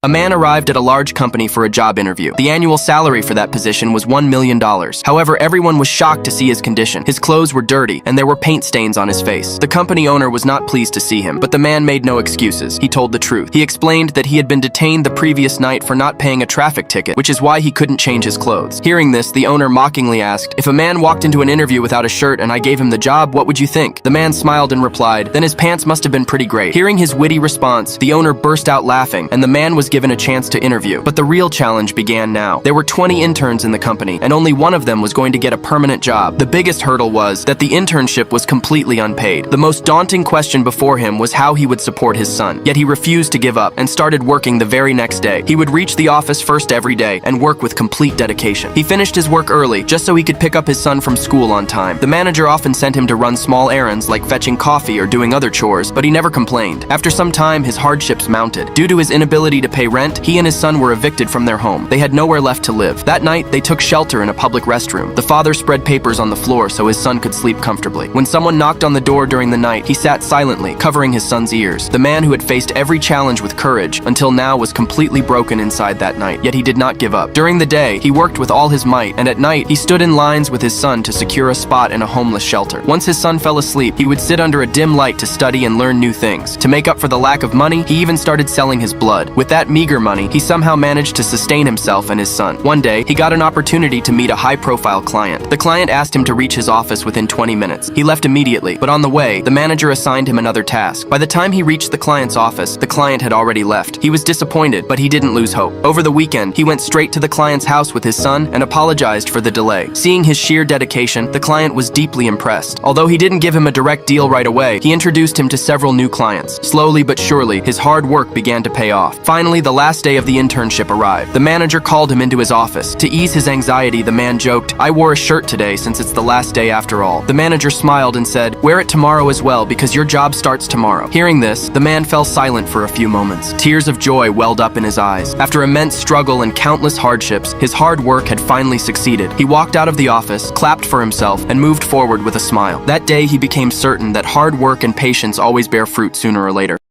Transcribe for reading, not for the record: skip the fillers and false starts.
A man arrived at a large company for a job interview. The annual salary for that position was $1 million. However, everyone was shocked to see his condition. His clothes were dirty, and there were paint stains on his face. The company owner was not pleased to see him, but the man made no excuses. He told the truth. He explained that he had been detained the previous night for not paying a traffic ticket, which is why he couldn't change his clothes. Hearing this, the owner mockingly asked, "If a man walked into an interview without a shirt and I gave him the job, what would you think?" The man smiled and replied, "Then his pants must have been pretty great." Hearing his witty response, the owner burst out laughing, and the man was given a chance to interview. But the real challenge began now. There were 20 interns in the company, and only one of them was going to get a permanent job. The biggest hurdle was that the internship was completely unpaid. The most daunting question before him was how he would support his son. Yet he refused to give up and started working the very next day. He would reach the office first every day and work with complete dedication. He finished his work early just so he could pick up his son from school on time. The manager often sent him to run small errands like fetching coffee or doing other chores, but he never complained. After some time, his hardships mounted. Due to his inability to pay rent, he and his son were evicted from their home. They had nowhere left to live. That night, they took shelter in a public restroom. The father spread papers on the floor so his son could sleep comfortably. When someone knocked on the door during the night, he sat silently, covering his son's ears. The man who had faced every challenge with courage until now was completely broken inside that night, yet he did not give up. During the day, he worked with all his might, and at night, he stood in lines with his son to secure a spot in a homeless shelter. Once his son fell asleep, he would sit under a dim light to study and learn new things. To make up for the lack of money, he even started selling his blood. With that meager money, he somehow managed to sustain himself and his son. One day, he got an opportunity to meet a high-profile client. The client asked him to reach his office within 20 minutes. He left immediately, but on the way, the manager assigned him another task. By the time he reached the client's office, the client had already left. He was disappointed, but he didn't lose hope. Over the weekend, he went straight to the client's house with his son and apologized for the delay. Seeing his sheer dedication, the client was deeply impressed. Although he didn't give him a direct deal right away, he introduced him to several new clients. Slowly but surely, his hard work began to pay off. Finally, the last day of the internship arrived. The manager called him into his office. To ease his anxiety, the man joked, "I wore a shirt today since it's the last day after all." The manager smiled and said, "Wear it tomorrow as well because your job starts tomorrow." Hearing this, the man fell silent for a few moments. Tears of joy welled up in his eyes. After immense struggle and countless hardships, his hard work had finally succeeded. He walked out of the office, clapped for himself, and moved forward with a smile. That day, he became certain that hard work and patience always bear fruit sooner or later.